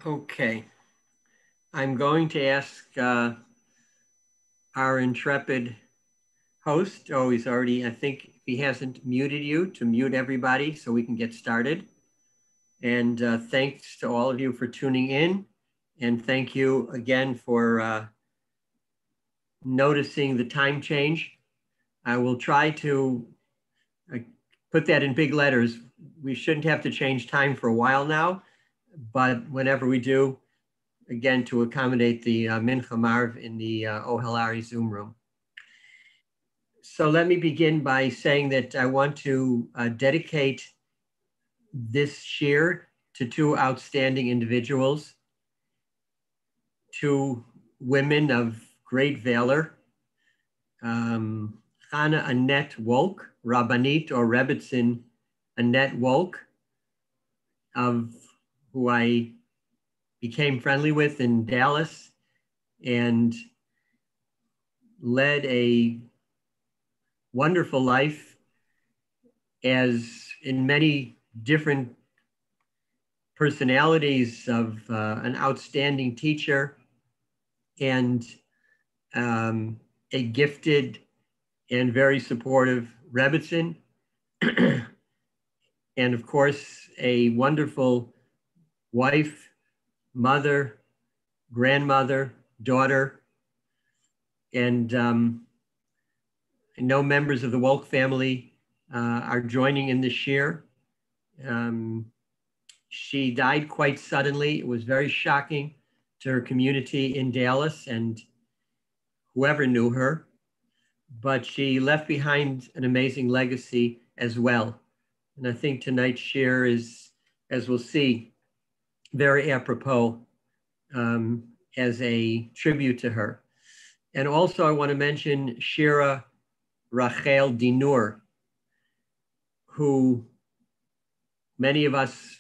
Okay, I'm going to ask our intrepid host, he's already, I think if he hasn't muted you, to mute everybody so we can get started. And thanks to all of you for tuning in. And thank you again for noticing the time change. I will try to put that in big letters. We shouldn't have to change time for a while now, but whenever we do, again, to accommodate the Mincha Marv in the Ohelari Zoom room. So let me begin by saying that I want to dedicate this shiur to two outstanding individuals, two women of great valor, Chana Annette Wolk, Rabbanit or Rebbitzin Annette Wolk, of who I became friendly with in Dallas and led a wonderful life as in many different personalities of an outstanding teacher and a gifted and very supportive Rebbitzin, and of course, a wonderful wife, mother, grandmother, daughter, and I know members of the Wolk family are joining in this shiur. She died quite suddenly. It was very shocking to her community in Dallas and whoever knew her, but she left behind an amazing legacy as well. And I think tonight's shiur is, as we'll see, very apropos as a tribute to her. And also I want to mention Shira Rachel Dinur, who many of us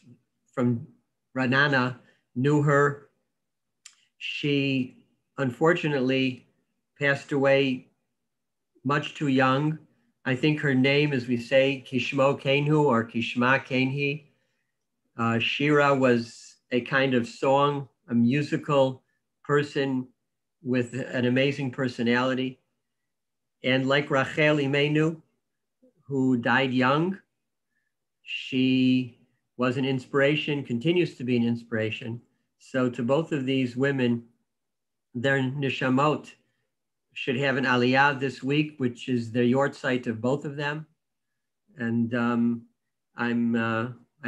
from Ranana knew her. She unfortunately passed away much too young. I think her name, as we say, Kishmo Kenhu or Kishma Kenhi. Shira was a kind of song, a musical person with an amazing personality. And like Rachel Imenu, who died young, she was an inspiration, continues to be an inspiration. So to both of these women, their nishamot should have an aliyah this week, which is the yortzeit of both of them. And I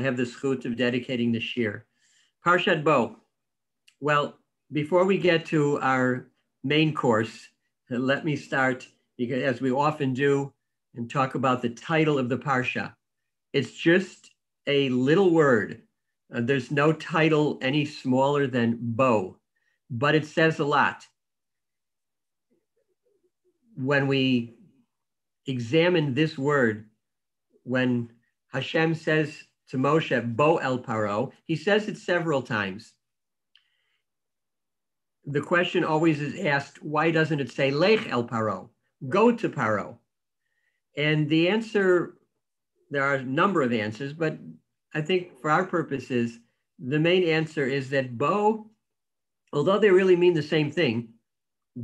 have the zchut of dedicating the shiur. Parshat Bo. Well, before we get to our main course, let me start, because as we often do, and talk about the title of the Parsha. It's just a little word. There's no title any smaller than Bo, but it says a lot. When we examine this word, when Hashem says to Moshe, Bo el Paro, he says it several times. The question always is asked, why doesn't it say Lech el Paro, go to Paro? And the answer, there are a number of answers, but I think for our purposes, the main answer is that Bo, although they really mean the same thing,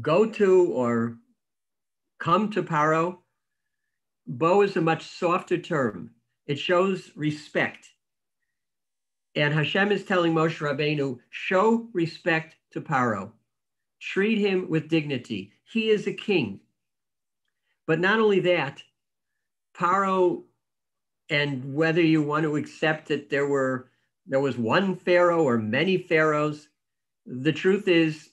go to or come to Paro, Bo is a much softer term. It shows respect. And Hashem is telling Moshe Rabbeinu, show respect to Paro. Treat him with dignity. He is a king. But not only that, Paro, and whether you want to accept that there was one pharaoh or many pharaohs, the truth is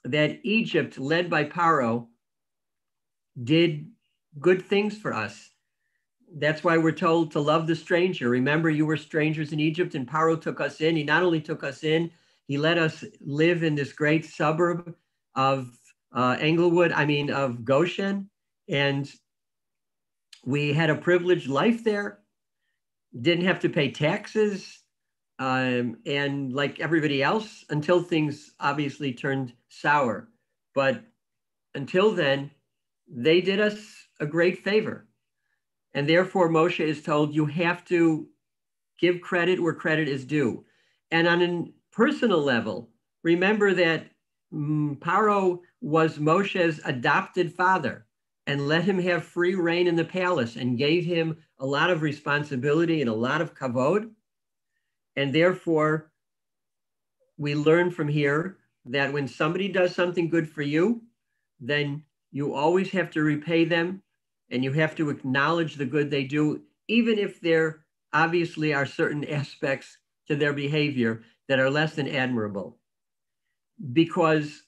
that Egypt, led by Paro, did good things for us. That's why we're told to love the stranger. Remember, you were strangers in Egypt, and Paro took us in. He not only took us in, he let us live in this great suburb of of Goshen. And we had a privileged life there, didn't have to pay taxes, and like everybody else, until things obviously turned sour. But until then, they did us a great favor. And therefore, Moshe is told, you have to give credit where credit is due. And on personal level, remember that Paro was Moshe's adopted father and let him have free reign in the palace and gave him a lot of responsibility and a lot of kavod. And therefore, we learn from here that when somebody does something good for you, then you always have to repay them and you have to acknowledge the good they do, even if there obviously are certain aspects to their behavior that are less than admirable. Because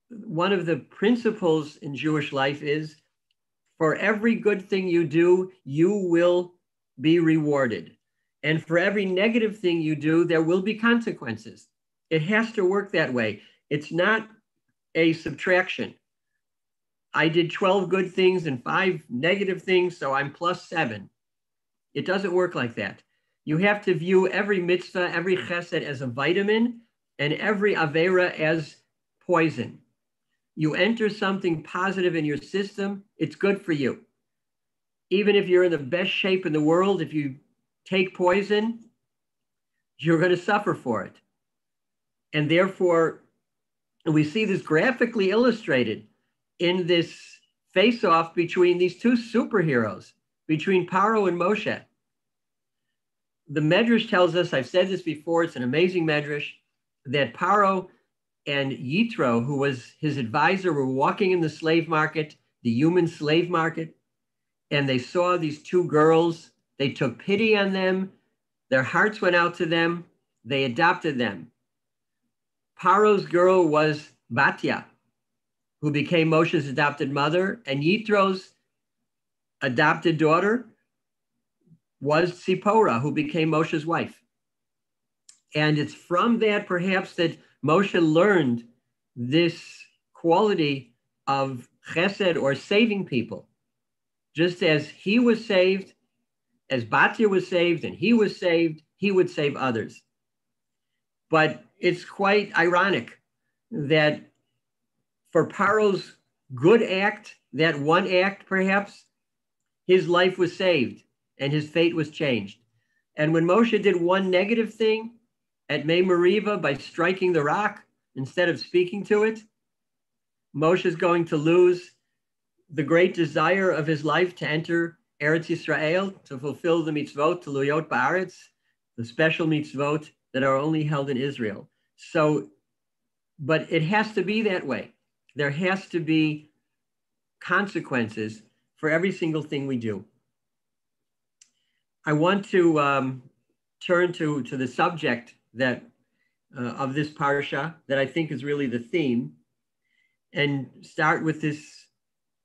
one of the principles in Jewish life is for every good thing you do, you will be rewarded. And for every negative thing you do, there will be consequences. It has to work that way. It's not a subtraction. I did 12 good things and 5 negative things, so I'm plus 7. It doesn't work like that. You have to view every mitzvah, every chesed as a vitamin, and every avera as poison. You enter something positive in your system, it's good for you. Even if you're in the best shape in the world, if you take poison, you're going to suffer for it. And therefore, we see this graphically illustrated in this face-off between these two superheroes, between Paro and Moshe. The Medrash tells us, I've said this before, it's an amazing Medrash, that Paro and Yitro, who was his advisor, were walking in the slave market, the human slave market, and they saw these two girls. They took pity on them. Their hearts went out to them. They adopted them. Paro's girl was Batya, who became Moshe's adopted mother, and Yitro's adopted daughter was Tzipora, who became Moshe's wife. And it's from that, perhaps, that Moshe learned this quality of chesed, or saving people. Just as he was saved, as Batya was saved, and he was saved, he would save others. But it's quite ironic that for Paro's good act, that one act perhaps, his life was saved and his fate was changed. And when Moshe did one negative thing at Mei Meriva by striking the rock instead of speaking to it, Moshe is going to lose the great desire of his life to enter Eretz Yisrael, to fulfill the mitzvot, to luyot ba'aretz, the special mitzvot that are only held in Israel. So, but it has to be that way. There has to be consequences for every single thing we do. I want to turn to the subject that of this parsha that I think is really the theme, and start with this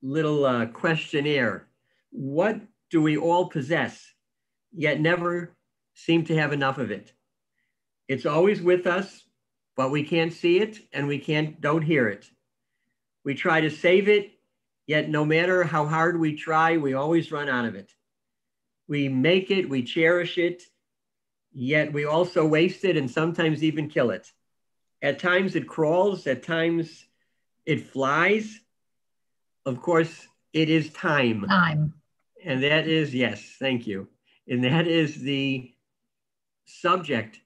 little questionnaire. What do we all possess, yet never seem to have enough of it? It's always with us, but we can't see it and we don't hear it. We try to save it, yet no matter how hard we try, we always run out of it. We make it, we cherish it, yet we also waste it and sometimes even kill it. At times it crawls, at times it flies. Of course, it is time. Time. And that is, yes, thank you. And that is the subject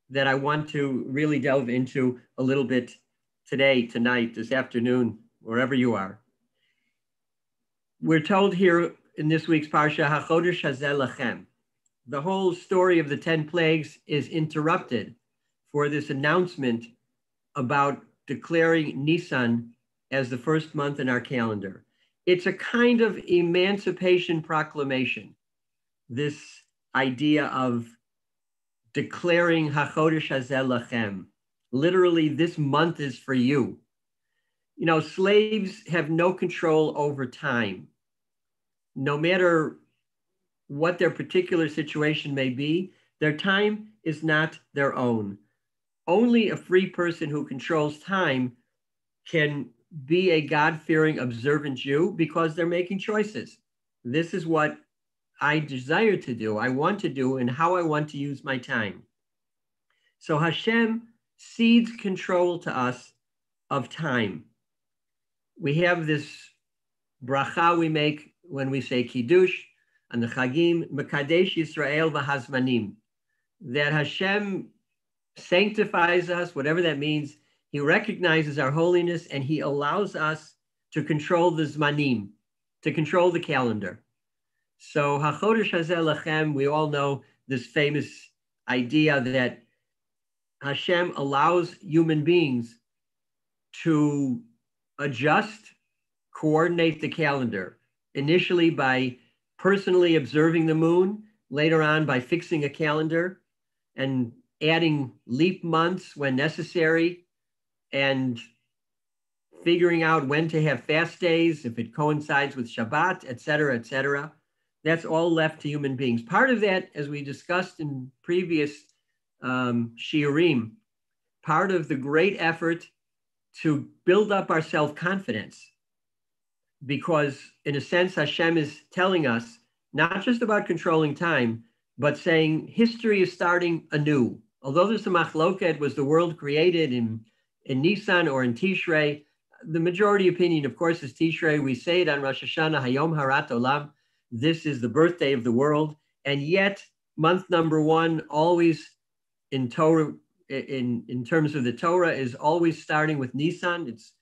that I want to really delve into a little bit today, tonight, this afternoon, wherever you are. We're told here in this week's Parsha, HaChodesh Hazeh Lachem. The whole story of the 10 plagues is interrupted for this announcement about declaring Nisan as the first month in our calendar. It's a kind of emancipation proclamation, this idea of declaring HaChodesh Hazeh Lachem. Literally, this month is for you. You know, slaves have no control over time. No matter what their particular situation may be, their time is not their own. Only a free person who controls time can be a God-fearing, observant Jew because they're making choices. This is what I desire to do, I want to do, and how I want to use my time. So Hashem cedes control to us of time. We have this bracha we make when we say Kiddush and the Chagim, Mekadesh Yisrael v'Hazmanim, that Hashem sanctifies us, whatever that means. He recognizes our holiness, and he allows us to control the zmanim, to control the calendar. So HaChodesh Hazeh Lachem, we all know this famous idea that Hashem allows human beings to adjust, coordinate the calendar, initially by personally observing the moon, later on by fixing a calendar and adding leap months when necessary, and figuring out when to have fast days, if it coincides with Shabbat, et cetera, et cetera. That's all left to human beings. Part of that, as we discussed in previous shiurim, part of the great effort to build up our self-confidence, because in a sense, Hashem is telling us not just about controlling time, but saying history is starting anew. Although there's a machloket, was the world created in Nisan or in Tishrei? The majority opinion, of course, is Tishrei. We say it on Rosh Hashanah, Hayom Harat Olam. This is the birthday of the world. And yet, month number one, always in Torah, in terms of the Torah, is always starting with Nisan. It's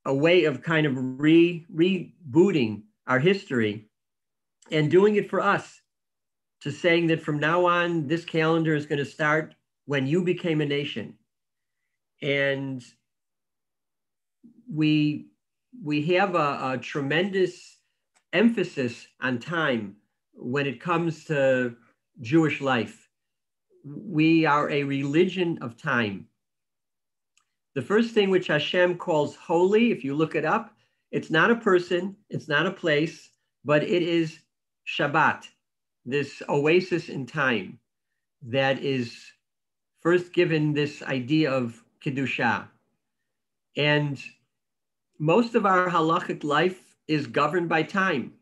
a way of kind of rebooting our history and doing it for us, to saying that from now on, this calendar is going to start when you became a nation. And we have a tremendous emphasis on time when it comes to Jewish life. We are a religion of time. The first thing which Hashem calls holy, if you look it up, it's not a person, it's not a place, but it is Shabbat, this oasis in time that is first given this idea of Kedusha. And most of our halachic life is governed by time.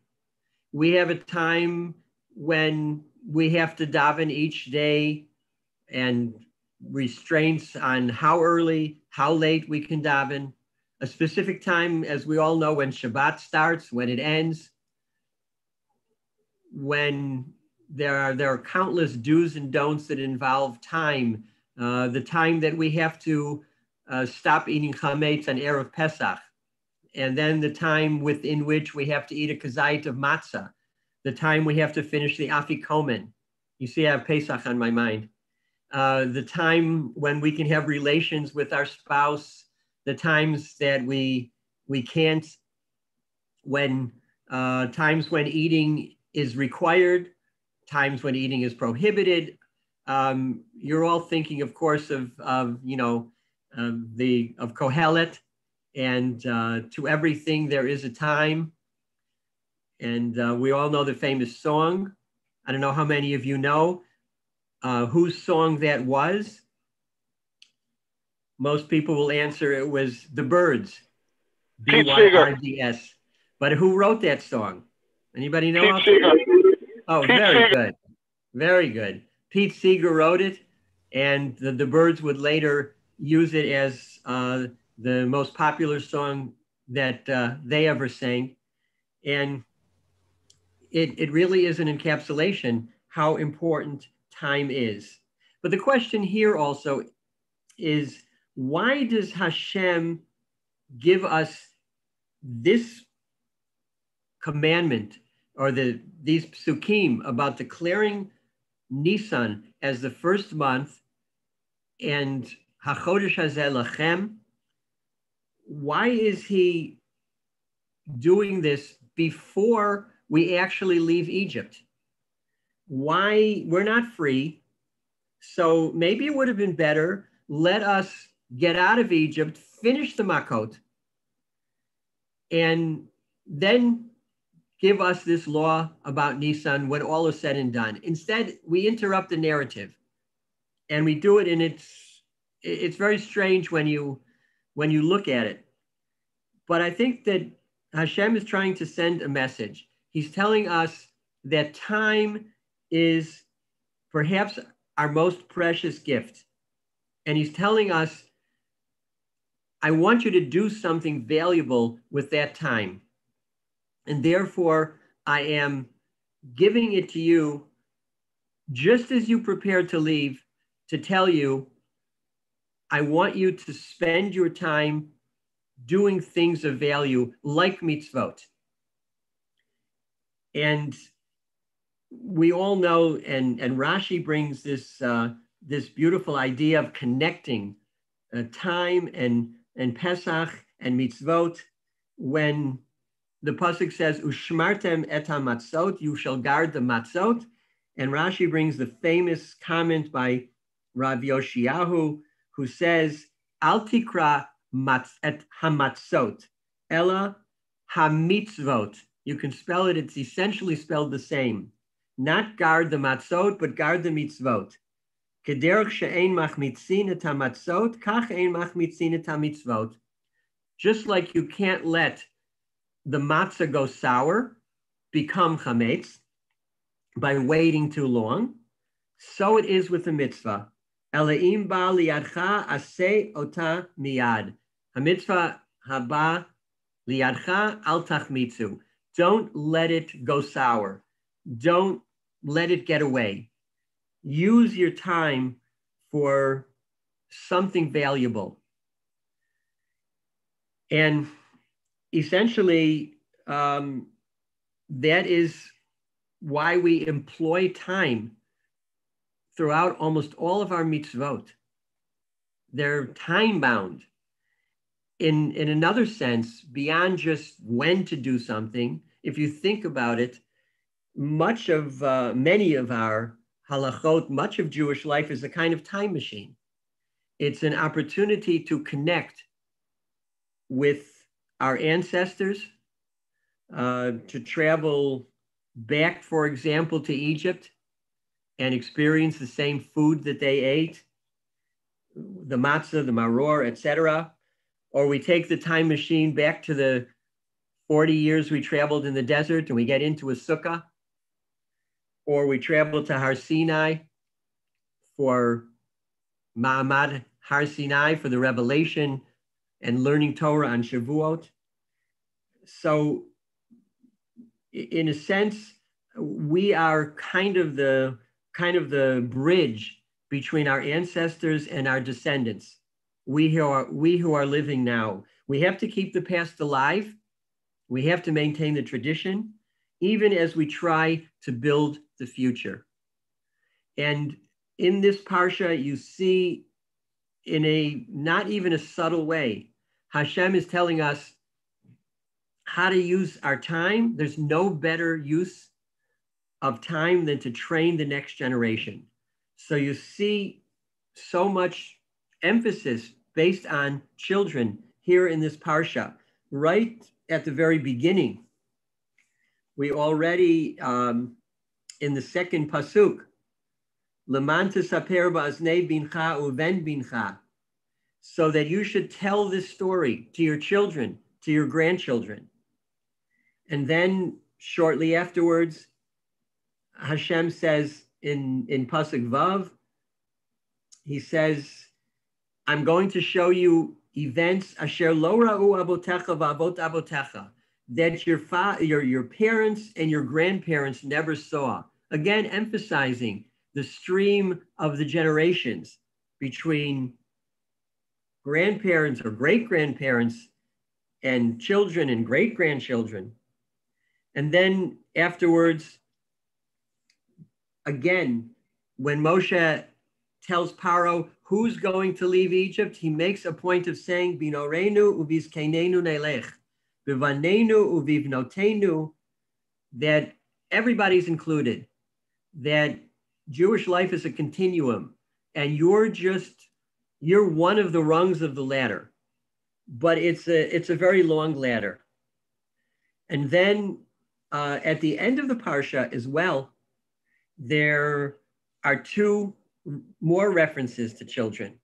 We have a time when we have to daven each day, and restraints on how early, how late we can daven. A specific time, as we all know, when Shabbat starts, when it ends, when there are countless do's and don'ts that involve time. The time that we have to stop eating chametz on Erev Pesach, and then the time within which we have to eat a kazait of matzah, the time we have to finish the afikomen. You see, I have Pesach on my mind. The time when we can have relations with our spouse, the times that we can't, when times when eating is required, times when eating is prohibited. You're all thinking, of course, of Kohelet, and to everything there is a time. And we all know the famous song. I don't know how many of you know whose song that was. Most people will answer it was The Byrds, B-Y-R-D-S. But who wrote that song? Anybody know? Oh, very good. Very good. Pete Seeger wrote it, and the Byrds would later use it as the most popular song that they ever sang. And it really is an encapsulation how important time is. But the question here also is, why does Hashem give us this commandment, or these psukim about declaring Nisan as the first month and HaChodesh Hazeh Lachem? Why is he doing this before we actually leave Egypt? Why? We're not free. So maybe it would have been better, let us get out of Egypt, finish the Makot, and then give us this law about Nisan when all is said and done. Instead, we interrupt the narrative, and we do it, and it's very strange when you look at it. But I think that Hashem is trying to send a message. He's telling us that time is perhaps our most precious gift. And he's telling us, I want you to do something valuable with that time. And therefore, I am giving it to you just as you prepare to leave, to tell you I want you to spend your time doing things of value like mitzvot. And we all know, and Rashi brings this this beautiful idea of connecting time and Pesach and mitzvot, when the pasuk says, "Ushmartem et hamatzot," you shall guard the matzot, and Rashi brings the famous comment by Rav Yoshiyahu, who says, "Al tikra et hamatzot, ella hamitzvot." You can spell it; it's essentially spelled the same. Not guard the matzot, but guard the mitzvot. Kederach she'ein machmitzin et hamatzot, kach ein machmitzin et hamitzvot. Just like you can't let the matzah go sour, become chametz, by waiting too long, so it is with the mitzvah. Eleim ba liyadcha aseh ota miyad. Hamitzvah haba liyadcha al tachmitzu. Don't let it go sour. Don't let it get away. Use your time for something valuable. And essentially, that is why we employ time throughout almost all of our mitzvot. They're time-bound. In another sense, beyond just when to do something, if you think about it, many of our halachot, much of Jewish life is a kind of time machine. It's an opportunity to connect with our ancestors, to travel back, for example, to Egypt and experience the same food that they ate, the matzah, the maror, etc. Or we take the time machine back to the 40 years we traveled in the desert and we get into a sukkah. Or we travel to Har Sinai for Ma'amad Har Sinai, for the revelation and learning Torah on Shavuot. So in a sense, we are kind of the bridge between our ancestors and our descendants. We who are living now. We have to keep the past alive. We have to maintain the tradition, even as we try to build the future. And in this Parsha, you see, in a not even a subtle way, Hashem is telling us how to use our time. There's no better use of time than to train the next generation. So you see so much emphasis based on children here in this Parsha. Right at the very beginning, we already, in the second pasuk, Leman tesaper ba'aznei bincha uven bincha, so that you should tell this story to your children, to your grandchildren. And then shortly afterwards, Hashem says in pasuk Vav, he says, I'm going to show you events asher lo ra'u abotecha va'avot abotecha, that your parents and your grandparents never saw. Again, emphasizing the stream of the generations between grandparents or great-grandparents and children and great-grandchildren. And then afterwards, again, when Moshe tells Paro who's going to leave Egypt, he makes a point of saying, Binorenu uvizkenenu nelech, bivanenu uvivnotenu, that everybody's included, that Jewish life is a continuum, and you're one of the rungs of the ladder, but it's a very long ladder. And then at the end of the Parsha as well, there are two more references to children.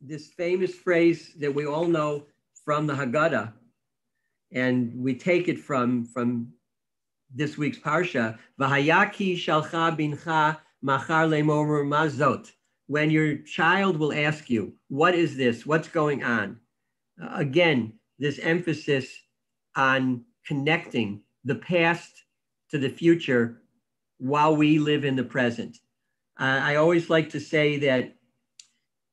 This famous phrase that we all know from the Haggadah, and we take it from this week's Parsha, V'hayaki shalcha bincha machar le'momer mazot. When your child will ask you, what is this? What's going on? Again, this emphasis on connecting the past to the future while we live in the present. I always like to say that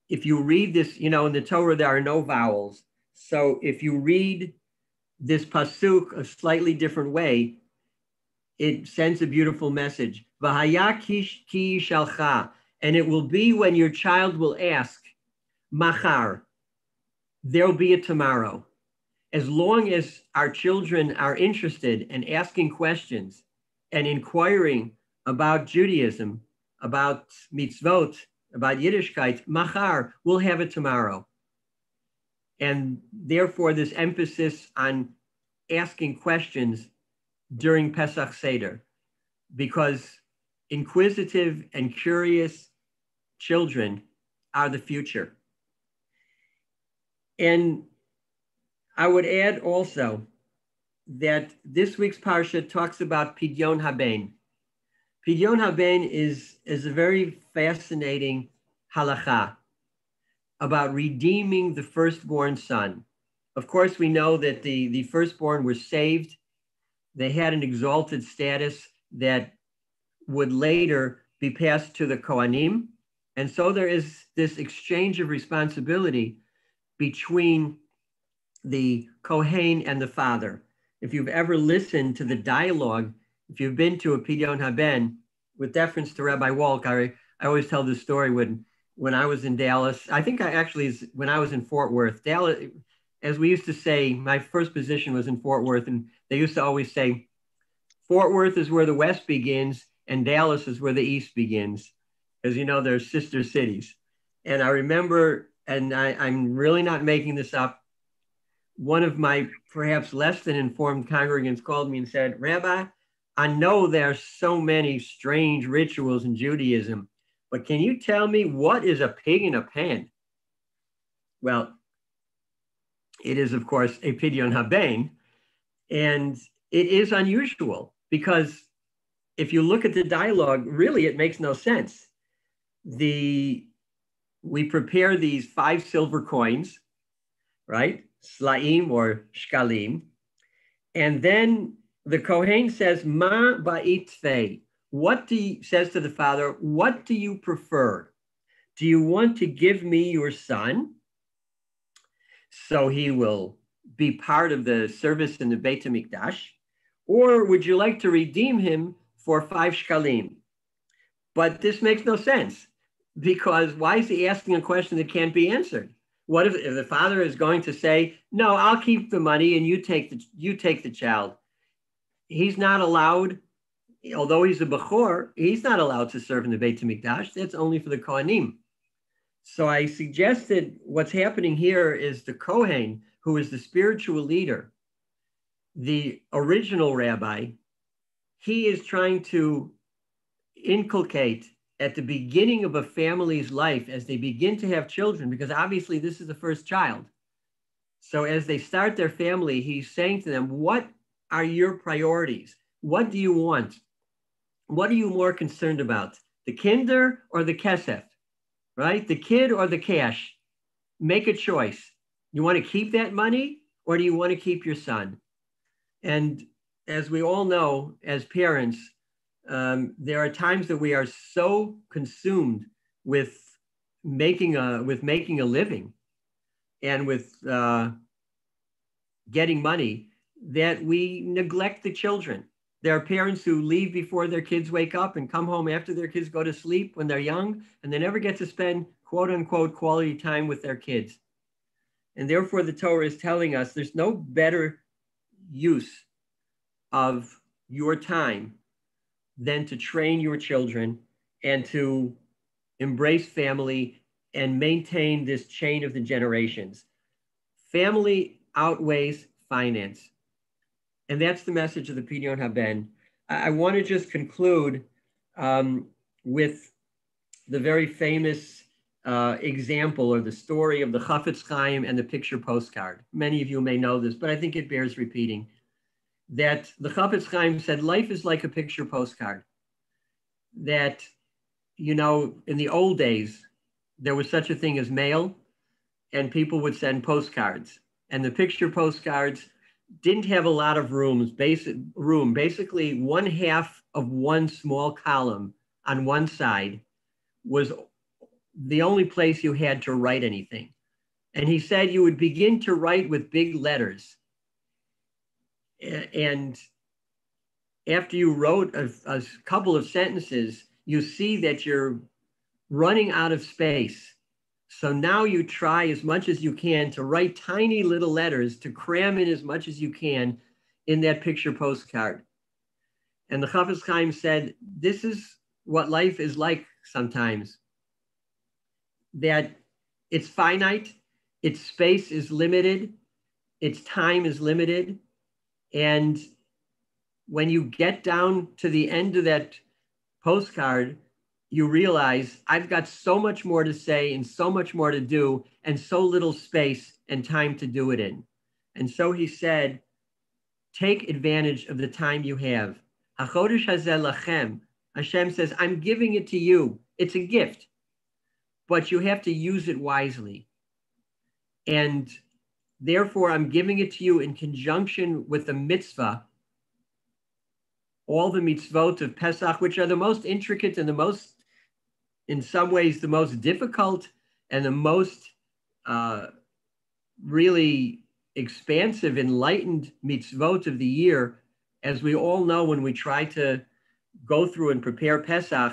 if you read this, in the Torah, there are no vowels. So if you read this pasuk a slightly different way, it sends a beautiful message. V'haya ki shalcha, and it will be when your child will ask, machar, there'll be a tomorrow. As long as our children are interested in asking questions and inquiring about Judaism, about mitzvot, about Yiddishkeit, machar, we'll have it tomorrow. And therefore, this emphasis on asking questions during Pesach Seder, because inquisitive and curious children are the future. And I would add also that this week's Parsha talks about Pidyon Haben. Pidyon Haben is a very fascinating halacha about redeeming the firstborn son. Of course, we know that the firstborn were saved. They had an exalted status that would later be passed to the Kohanim. And so there is this exchange of responsibility between the Kohen and the father. If you've ever listened to the dialogue, if you've been to a Pidyon Haben, with deference to Rabbi Walk, I always tell this story when I was in Dallas. I think when I was in Fort Worth. Dallas, as we used to say, my first position was in Fort Worth, and they used to always say, Fort Worth is where the West begins, and Dallas is where the East begins, because, they're sister cities. And I remember, and I'm really not making this up, one of my perhaps less than informed congregants called me and said, Rabbi, I know there are so many strange rituals in Judaism, but can you tell me what is a pig in a pan? Well, it is, of course, a Pidyon Haben, and it is unusual because if you look at the dialogue, really it makes no sense. We prepare these 5 silver coins, right? Slaim or shkalim. And then the Kohen says, Ma ba'it tfei. Says to the father, what do you prefer? Do you want to give me your son so he will be part of the service in the Beit HaMikdash? Or would you like to redeem him for 5 shkalim? But this makes no sense, because why is he asking a question that can't be answered? What if the father is going to say, no, I'll keep the money and you take the child? He's not allowed, although he's a Bechor, he's not allowed to serve in the Beit HaMikdash. That's only for the Kohanim. So I suggested what's happening here is the Kohen, who is the spiritual leader, the original rabbi, he is trying to inculcate at the beginning of a family's life as they begin to have children, because obviously this is the first child. So as they start their family, he's saying to them, what are your priorities? What do you want? What are you more concerned about? The kinder or the kesef, right? The kid or the cash? Make a choice. You want to keep that money or do you want to keep your son? And as we all know, as parents, there are times that we are so consumed with making a living and with getting money that we neglect the children. There are parents who leave before their kids wake up and come home after their kids go to sleep when they're young, and they never get to spend quote unquote quality time with their kids. And therefore the Torah is telling us there's no better use of your time than to train your children and to embrace family and maintain this chain of the generations. Family outweighs finance. And that's the message of the Pidyon Haben. I want to just conclude with the very famous example or the story of the Chafetz Chaim and the picture postcard. Many of you may know this, but I think it bears repeating. That the Chafetz Chaim said, life is like a picture postcard. That, in the old days, there was such a thing as mail, and people would send postcards. And the picture postcards didn't have a lot of basically 1/2 of one small column on one side was the only place you had to write anything. And he said you would begin to write with big letters. And after you wrote a couple of sentences, you see that you're running out of space. So now you try as much as you can to write tiny little letters to cram in as much as you can in that picture postcard. And the Chafetz Chaim said, this is what life is like sometimes, that it's finite, its space is limited, its time is limited. And when you get down to the end of that postcard, you realize I've got so much more to say and so much more to do and so little space and time to do it in. And so he said, take advantage of the time you have. HaChodesh hazeh lachem. Hashem says, I'm giving it to you. It's a gift, but you have to use it wisely. And therefore, I'm giving it to you in conjunction with the mitzvah, all the mitzvot of Pesach, which are the most intricate and the most, in some ways, the most difficult and the most really expansive, enlightened mitzvot of the year. As we all know, when we try to go through and prepare Pesach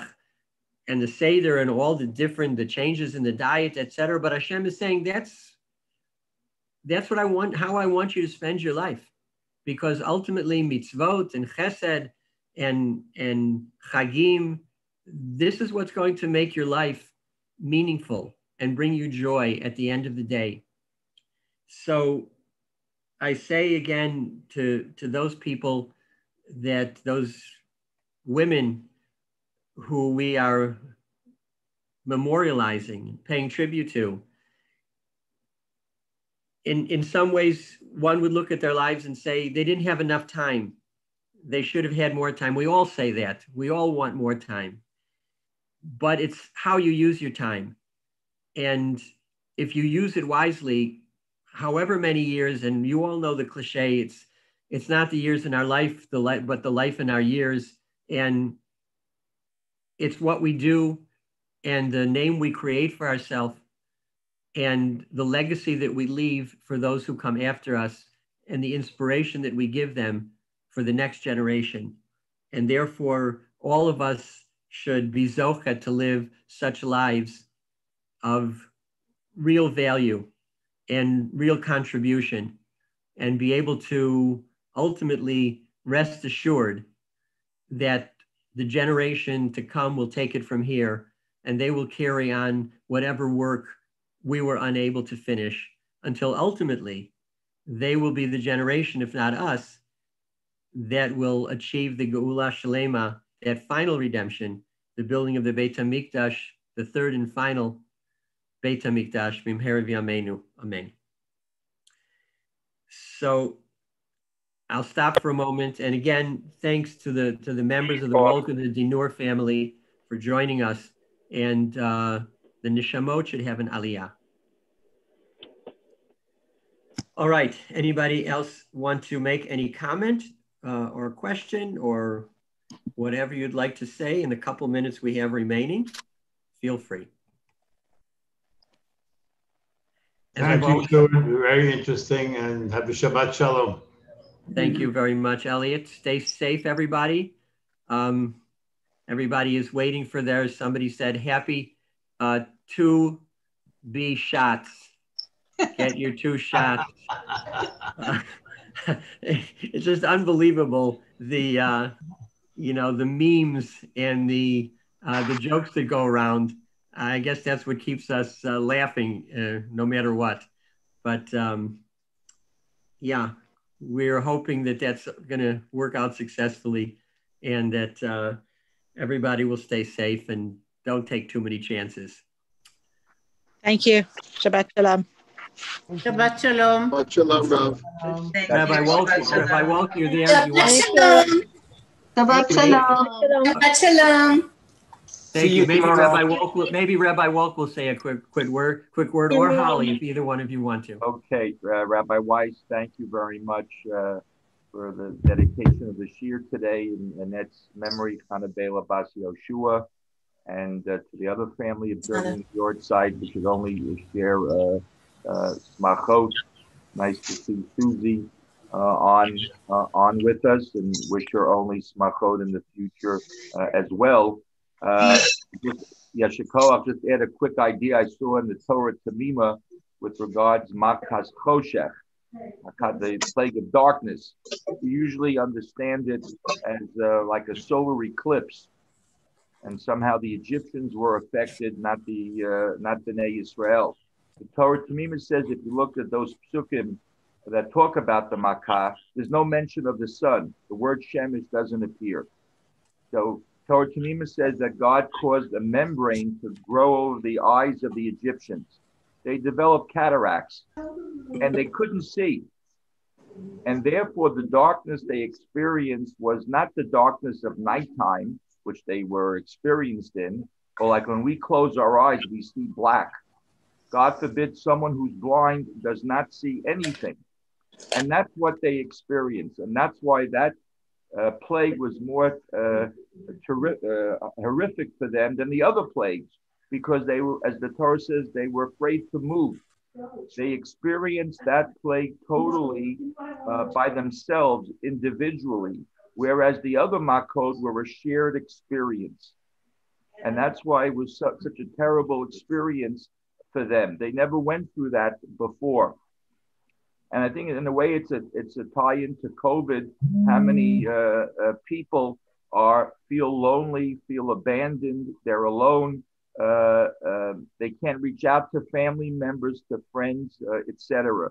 and the Seder and all the changes in the diet, etc. But Hashem is saying that's what I want, how I want you to spend your life. Because ultimately mitzvot and chesed and chagim, this is what's going to make your life meaningful and bring you joy at the end of the day. So I say again to those people, that those women who we are memorializing, paying tribute to, in some ways, one would look at their lives and say they didn't have enough time. They should have had more time. We all say that. We all want more time. But it's how you use your time. And if you use it wisely, however many years, and you all know the cliche, it's not the years in our life, but the life in our years. And it's what we do and the name we create for ourselves and the legacy that we leave for those who come after us and the inspiration that we give them for the next generation. And therefore, all of us should be zocha to live such lives of real value and real contribution, and be able to ultimately rest assured that the generation to come will take it from here, and they will carry on whatever work we were unable to finish, until ultimately they will be the generation, if not us, that will achieve the Geula Shalema, that final redemption, the building of the Beit HaMikdash, the third and final Beit HaMikdash, B'mhera v'yameinu. Amen. So I'll stop for a moment. And again, thanks to the members of the Wolk and the Dinur family for joining us. And the Nishamot should have an aliyah. All right. Anybody else want to make any comment or question or whatever you'd like to say in the couple minutes we have remaining? Feel free. Thank you, Stuart. Very interesting, and have a Shabbat Shalom. Thank you very much, Elliot. Stay safe, everybody. Everybody is waiting for theirs. Somebody said, happy 2B shots. Get your 2 shots. It's just unbelievable, the memes and the jokes that go around. I guess that's what keeps us laughing no matter what. But yeah, we're hoping that that's going to work out successfully, and that everybody will stay safe and don't take too many chances. Thank you. Shabbat Shalom. Shabbat Shalom. Shabbat Shalom, Rav. Rabbi Wolk, you're there. Shabbat Shalom. Shabbat Shalom. Shabbat Shalom. Thank you. Maybe Rabbi Wolk will say a quick word, or Holly, if either one of you want to. Okay, Rabbi Weiss, thank you very much for the dedication of the shiur today, and that's memory Chanabela Bas Yoshua. and to the other family observing the yard side, which is only share smachot. Nice to see Susie on with us, and wish her only smachot in the future as well. I'll just add a quick idea I saw in the Torah Tamima with regards Makas Choshech, the plague of darkness. We usually understand it as like a solar eclipse, and somehow the Egyptians were affected, not Bnei Israel. The Torah Tamima says if you look at those psukim that talk about the Makkah, there's no mention of the sun. The word Shemesh doesn't appear. So Torah Tamima says that God caused a membrane to grow over the eyes of the Egyptians. They developed cataracts and they couldn't see. And therefore the darkness they experienced was not the darkness of nighttime, which they were experienced in, or like when we close our eyes, we see black. God forbid someone who's blind does not see anything. And that's what they experienced. And that's why that plague was more horrific for them than the other plagues, because they were, as the Torah says, they were afraid to move. They experienced that plague totally by themselves, individually, whereas the other Makot were a shared experience. And that's why it was such a terrible experience for them. They never went through that before. And I think in a way it's a tie-in to COVID, how many people feel lonely, feel abandoned, they're alone, they can't reach out to family members, to friends, etc.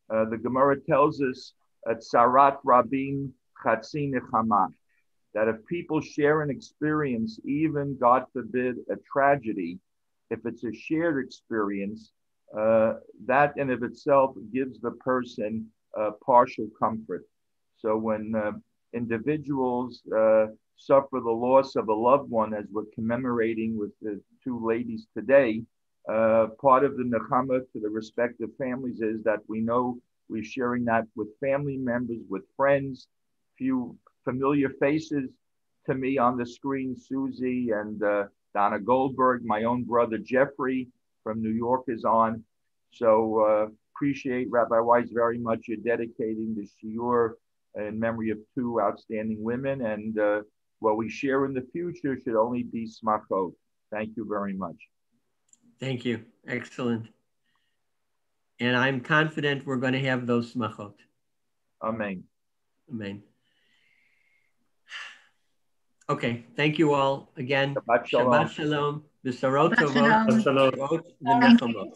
The Gemara tells us at Sarat Rabin Chatzi Nechama, that if people share an experience, even God forbid a tragedy, if it's a shared experience, that in of itself gives the person partial comfort. So when individuals suffer the loss of a loved one, as we're commemorating with the two ladies today, part of the nechama to the respective families is that we know we're sharing that with family members, with friends, few familiar faces to me on the screen, Susie and Donna Goldberg, my own brother Jeffrey from New York is on. So appreciate Rabbi Weiss very much. You're dedicating the shiur in memory of two outstanding women, and what we share in the future should only be smachot. Thank you very much. Thank you. Excellent. And I'm confident we're going to have those smachot. Amen. Amen. Okay. Thank you all again. Shabbat shalom. Shabbat shalom. V'sarot Shabbat tovot. shalom. V'nechomot.